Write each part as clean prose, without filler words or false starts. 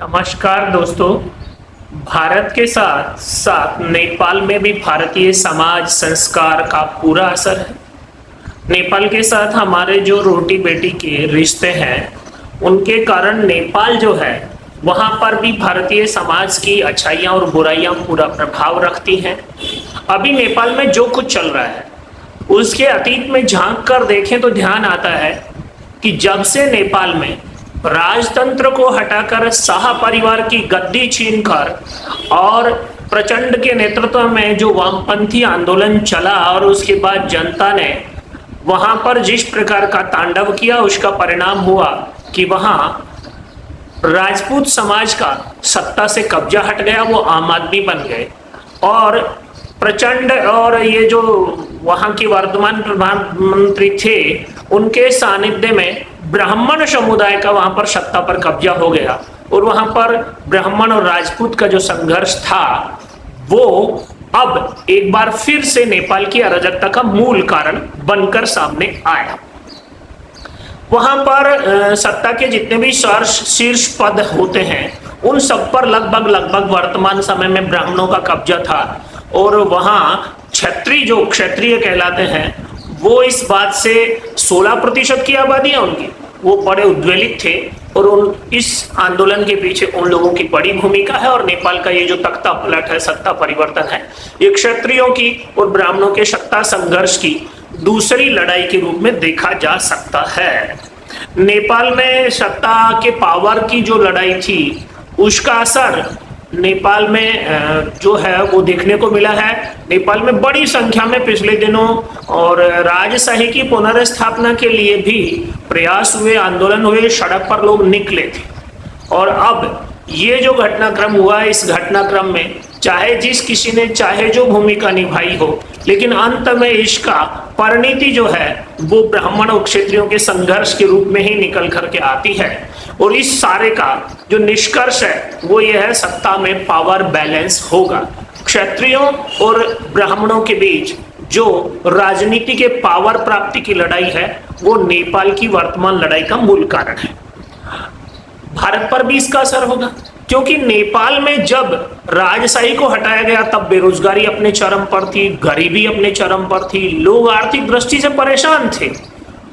नमस्कार दोस्तों। भारत के साथ साथ नेपाल में भी भारतीय समाज संस्कार का पूरा असर है। नेपाल के साथ हमारे जो रोटी बेटी के रिश्ते हैं उनके कारण नेपाल जो है वहाँ पर भी भारतीय समाज की अच्छाइयाँ और बुराइयाँ पूरा प्रभाव रखती हैं। अभी नेपाल में जो कुछ चल रहा है उसके अतीत में झांक कर देखें तो ध्यान आता है कि जब से नेपाल में राजतंत्र को हटाकर शाह परिवार की गद्दी छीनकर और प्रचंड के नेतृत्व में जो वामपंथी आंदोलन चला और उसके बाद जनता ने वहां पर जिस प्रकार का तांडव किया उसका परिणाम हुआ कि वहां राजपूत समाज का सत्ता से कब्जा हट गया, वो आम आदमी बन गए और प्रचंड और ये जो वहां के वर्तमान प्रधानमंत्री थे उनके सानिध्य में ब्राह्मण समुदाय का वहां पर सत्ता पर कब्जा हो गया और वहां पर ब्राह्मण और राजपूत का जो संघर्ष था वो अब एक बार फिर से नेपाल की अराजकता का मूल कारण बनकर सामने आया। वहां पर सत्ता के जितने भी शीर्ष पद होते हैं उन सब पर लगभग वर्तमान समय में ब्राह्मणों का कब्जा था और वहां क्षत्रिय कहलाते हैं वो इस बात से 16% की आबादी है उनकी, वो बड़े उद्वेलित थे और इस आंदोलन के पीछे उन लोगों की बड़ी भूमिका है। और नेपाल का ये जो तख्ता पलट है, सत्ता परिवर्तन है, ये क्षत्रियों की और ब्राह्मणों के सत्ता संघर्ष की दूसरी लड़ाई के रूप में देखा जा सकता है। नेपाल में सत्ता के पावर की जो लड़ाई थी उसका असर नेपाल में जो है वो देखने को मिला है। नेपाल में बड़ी संख्या में पिछले दिनों और राजशाही की पुनर्स्थापना के लिए भी प्रयास हुए, आंदोलन हुए, सड़क पर लोग निकले थे। और अब ये जो घटनाक्रम हुआ है, इस घटनाक्रम में चाहे जिस किसी ने चाहे जो भूमिका निभाई हो, लेकिन अंत में इसका परिणति जो है वो ब्राह्मण और क्षत्रियों के संघर्ष के रूप में ही निकल करके आती है। और इस सारे का जो निष्कर्ष है वो ये है, सत्ता में पावर बैलेंस होगा। क्षत्रियों और ब्राह्मणों के बीच जो राजनीति के पावर प्राप्ति की लड़ाई है वो नेपाल की वर्तमान लड़ाई का मूल कारण है। भारत पर भी इसका असर होगा क्योंकि नेपाल में जब राजशाही को हटाया गया तब बेरोजगारी अपने चरम पर थी, गरीबी अपने चरम पर थी, लोग आर्थिक दृष्टि से परेशान थे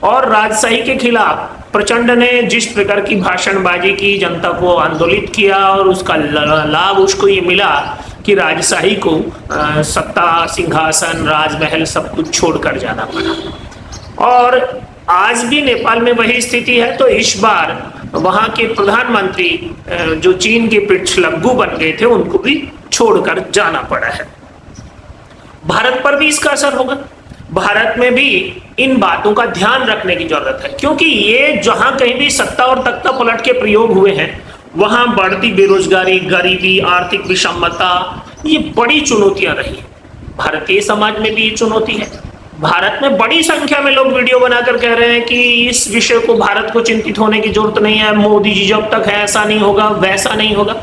और राजशाही के खिलाफ प्रचंड ने जिस प्रकार की भाषणबाजी की, जनता को आंदोलित किया और उसका लाभ उसको ये मिला कि राजशाही को सत्ता, सिंहासन, राजमहल सब कुछ छोड़कर जाना पड़ा। और आज भी नेपाल में वही स्थिति है। तो इस बार वहां के प्रधानमंत्री जो चीन के पिछलग्गू बन गए थे उनको भी छोड़कर जाना पड़ा है। भारत पर भी इसका असर होगा। भारत में भी इन बातों का ध्यान रखने की जरूरत है क्योंकि ये जहां कहीं भी सत्ता और तख्ता पलट के प्रयोग हुए हैं वहां बढ़ती बेरोजगारी, गरीबी, आर्थिक विषमता, ये बड़ी चुनौतियां रही। भारतीय समाज में भी ये चुनौती है। भारत में बड़ी संख्या में लोग वीडियो बनाकर कह रहे हैं कि इस विषय को भारत को चिंतित होने की जरूरत नहीं है, मोदी जी जब तक है ऐसा नहीं होगा, वैसा नहीं होगा।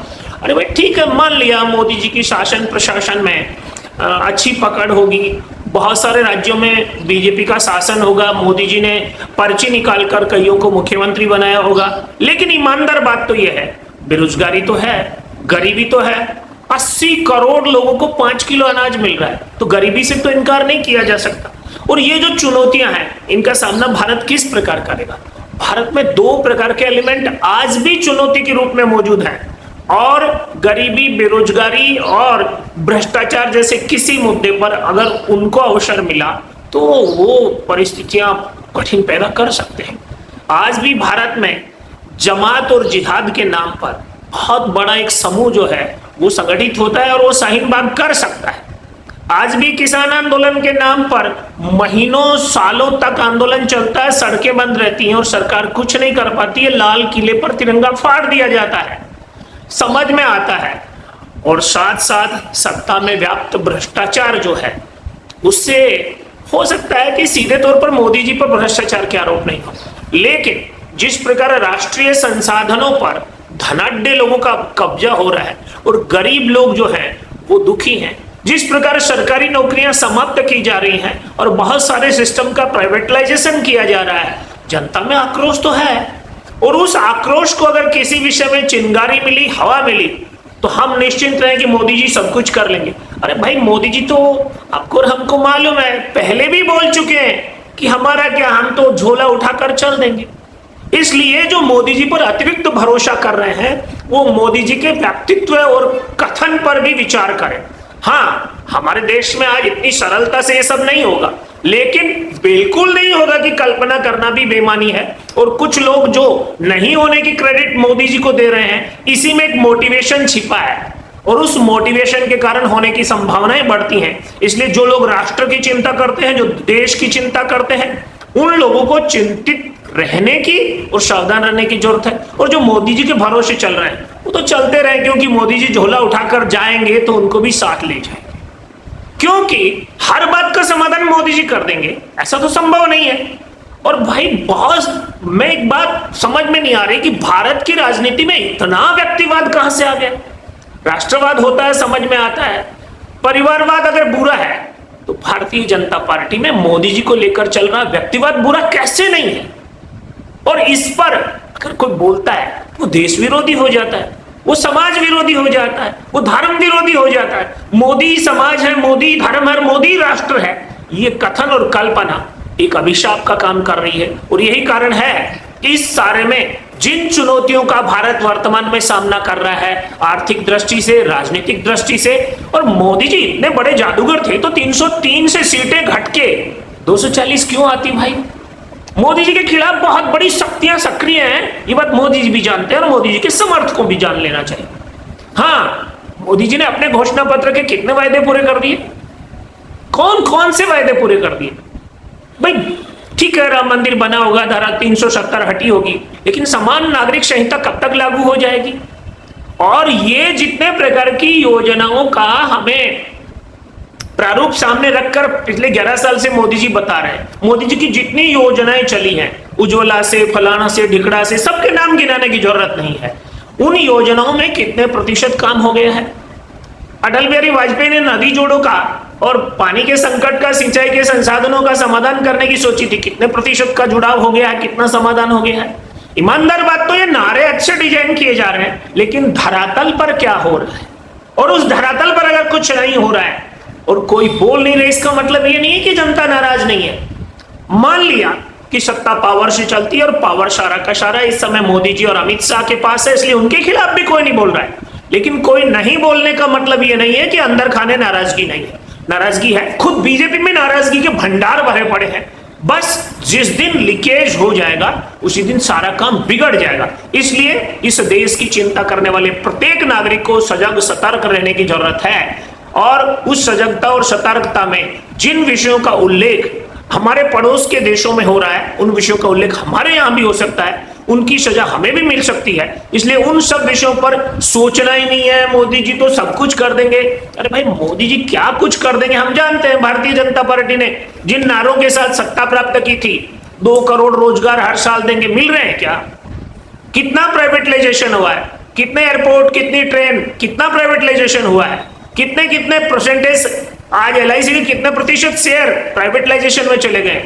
अरे भाई ठीक है, मान लिया मोदी जी की शासन प्रशासन में अच्छी पकड़ होगी, बहुत सारे राज्यों में बीजेपी का शासन होगा, मोदी जी ने पर्ची निकालकर कईयों को मुख्यमंत्री बनाया होगा, लेकिन ईमानदार बात तो यह है बेरोजगारी तो है, गरीबी तो है। 80 करोड़ लोगों को 5 किलो अनाज मिल रहा है, तो गरीबी से तो इनकार नहीं किया जा सकता। और ये जो चुनौतियां हैं इनका सामना भारत किस प्रकार करेगा? भारत में 2 प्रकार के एलिमेंट आज भी चुनौती के रूप में मौजूद हैं और गरीबी, बेरोजगारी और भ्रष्टाचार जैसे किसी मुद्दे पर अगर उनको अवसर मिला तो वो परिस्थितियां कठिन पैदा कर सकते हैं। आज भी भारत में जमात और जिहाद के नाम पर बहुत बड़ा एक समूह जो है वो संगठित होता है और वो शाहीन बाग कर सकता है। आज भी किसान आंदोलन के नाम पर महीनों सालों तक आंदोलन चलता है, सड़कें बंद रहती हैं और सरकार कुछ नहीं कर पाती है, लाल किले पर तिरंगा फाड़ दिया जाता है, समझ में आता है। और साथ साथ सत्ता में व्याप्त भ्रष्टाचार जो है उससे हो सकता है कि सीधे तौर पर मोदी जी पर भ्रष्टाचार के आरोप नहीं हो, लेकिन जिस प्रकार राष्ट्रीय संसाधनों पर धनाढ्य लोगों का कब्जा हो रहा है और गरीब लोग जो हैं वो दुखी हैं, जिस प्रकार सरकारी नौकरियां समाप्त की जा रही हैं और बहुत सारे सिस्टम का प्राइवेटाइजेशन किया जा रहा है, जनता में आक्रोश तो है। और उस आक्रोश को अगर किसी विषय में चिंगारी मिली, हवा मिली, तो हम निश्चिंत रहे कि मोदी जी सब कुछ कर लेंगे। अरे भाई, मोदी जी तो आपको और हमको मालूम है, पहले भी बोल चुके हैं कि हमारा क्या, हम तो झोला उठाकर चल देंगे। इसलिए जो मोदी जी पर अतिरिक्त भरोसा कर रहे हैं, वो मोदी जी के व्यक्तित्व और कथन पर भी विचार करें। हाँ, हमारे देश में आज इतनी सरलता से ये सब नहीं होगा, लेकिन बिल्कुल नहीं होगा कि कल्पना करना भी बेईमानी है। और कुछ लोग जो नहीं होने की क्रेडिट मोदी जी को दे रहे हैं, इसी में एक मोटिवेशन छिपा है और उस मोटिवेशन के कारण होने की संभावनाएं बढ़ती हैं। इसलिए जो लोग राष्ट्र की चिंता करते हैं, जो देश की चिंता करते हैं, उन लोगों को चिंतित रहने की और सावधान रहने की जरूरत है। और जो मोदी जी के भरोसे चल रहे हैं, वो तो चलते रहे, क्योंकि मोदी जी झोला उठाकर जाएंगे तो उनको भी साथ ले जाएंगे। क्योंकि हर बात का समाधान मोदी जी कर देंगे, ऐसा तो संभव नहीं है। और भाई बहुत, मैं एक बात समझ में नहीं आ रही कि भारत की राजनीति में इतना व्यक्तिवाद कहां से आ गया। राष्ट्रवाद होता है, समझ में आता है, परिवारवाद अगर बुरा है तो भारतीय जनता पार्टी में मोदी जी को लेकर चल रहा व्यक्तिवाद बुरा कैसे नहीं है। और इस पर अगर कोई बोलता है, वो देश विरोधी हो जाता है, वो समाज विरोधी हो जाता है, वो धर्म विरोधी हो जाता है। मोदी समाज है, मोदी धर्म है, मोदी राष्ट्र है, ये कथन और कल्पना एक अभिशाप का काम कर रही है। और यही कारण है कि इस सारे में जिन चुनौतियों का भारत वर्तमान में सामना कर रहा है, आर्थिक दृष्टि से, राजनीतिक दृष्टि से, और मोदी जी इतने बड़े जादूगर थे तो 303 से सीटें घटके 240 क्यों आती भाई। मोदी जी के खिलाफ बहुत बड़ी शक्तियां सक्रिय हैं, ये बात मोदी जी भी जानते हैं और मोदी जी के समर्थकों को भी जान लेना चाहिए। हाँ, मोदी जी ने अपने घोषणा पत्र के कितने वायदे पूरे कर दिए, कौन कौन से वायदे पूरे कर दिए भाई। ठीक है, राम मंदिर बना होगा, धारा 370 हटी होगी, लेकिन समान नागरिक संहिता कब तक लागू हो जाएगी। और ये जितने प्रकार की योजनाओं का हमें प्रारूप सामने रखकर पिछले 11 साल से मोदी जी बता रहे हैं, मोदी जी की जितनी योजनाएं चली हैं, उज्ज्वला से, फलाना से, ढिकड़ा से, सबके नाम गिनाने की जरूरत नहीं है। उन योजनाओं में कितने प्रतिशत काम हो गया है। अटल बिहारी वाजपेयी ने नदी जोड़ों का और पानी के संकट का, सिंचाई के संसाधनों का समाधान करने की सोची थी, कितने प्रतिशत का जुड़ाव हो गया है, कितना समाधान हो गया है। ईमानदार बात तो ये नारे अच्छे डिजाइन किए जा रहे हैं, लेकिन धरातल पर क्या हो रहा है। और उस धरातल पर अगर कुछ नहीं हो रहा है और कोई बोल नहीं रहे, इसका मतलब ये नहीं है कि जनता नाराज नहीं है। मान लिया कि सत्ता पावर से चलती है और पावर सारा का सारा इस समय मोदी जी और अमित शाह के पास है, इसलिए उनके खिलाफ भी कोई नहीं बोल रहा है। लेकिन कोई नहीं बोलने का मतलब ये नहीं है कि अंदर खाने नाराजगी नहीं है। नाराजगी है, खुद बीजेपी में नाराजगी के भंडार भरे पड़े हैं। बस जिस दिन लीकेज हो जाएगा उसी दिन सारा काम बिगड़ जाएगा। इसलिए इस देश की चिंता करने वाले प्रत्येक नागरिक को सजग सतर्क रहने की जरूरत है। और उस सजगता और सतर्कता में जिन विषयों का उल्लेख हमारे पड़ोस के देशों में हो रहा है, उन विषयों का उल्लेख हमारे यहाँ भी हो सकता है, उनकी सजा हमें भी मिल सकती है। इसलिए उन सब विषयों पर सोचना ही नहीं है मोदी जी तो सब कुछ कर देंगे। अरे भाई, मोदी जी क्या कुछ कर देंगे हम जानते हैं। भारतीय जनता पार्टी ने जिन नारों के साथ सत्ता प्राप्त की थी, 2 करोड़ रोजगार हर साल देंगे, मिल रहे हैं क्या? कितना प्राइवेटाइजेशन हुआ है, कितने एयरपोर्ट, कितनी ट्रेन, कितना प्राइवेटाइजेशन हुआ है, कितने कितने परसेंटेज, आज LIC के कितने प्रतिशत शेयर प्राइवेटाइजेशन में चले गए।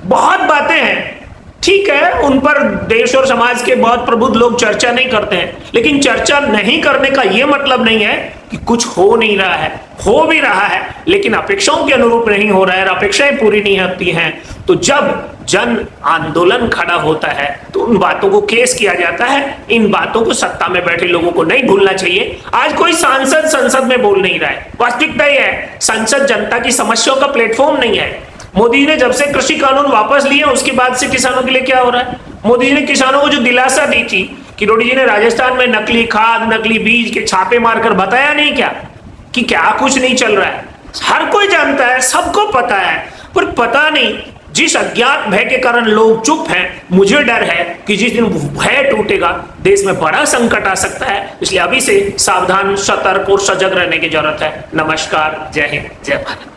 बहुत बातें हैं, ठीक है, उन पर देश और समाज के बहुत प्रबुद्ध लोग चर्चा नहीं करते हैं, लेकिन चर्चा नहीं करने का यह मतलब नहीं है कि कुछ हो नहीं रहा है। हो भी रहा है, लेकिन अपेक्षाओं के अनुरूप नहीं हो रहा है, अपेक्षाएं पूरी नहीं होती हैं। तो जब जन आंदोलन खड़ा होता है तो उन बातों को केस किया जाता है। इन बातों को सत्ता में बैठे लोगों को नहीं भूलना चाहिए। आज कोई सांसद संसद में बोल नहीं रहा है, वास्तविकता यह है संसद जनता की समस्याओं का प्लेटफॉर्म नहीं है। मोदी जी ने जब से कृषि कानून वापस लिए उसके बाद से किसानों के लिए क्या हो रहा है। मोदी जी ने किसानों को जो दिलासा दी थी, किरोड़ी जी ने राजस्थान में नकली खाद, नकली बीज के छापे मारकर बताया नहीं क्या कि क्या कुछ नहीं चल रहा है। हर कोई जानता है, सबको पता है, पर पता नहीं, जिस अज्ञात भय के कारण लोग चुप हैं, मुझे डर है कि जिस दिन भय टूटेगा देश में बड़ा संकट आ सकता है। इसलिए अभी से सावधान, सतर्क और सजग रहने की जरूरत है। नमस्कार, जय हिंद, जय भारत।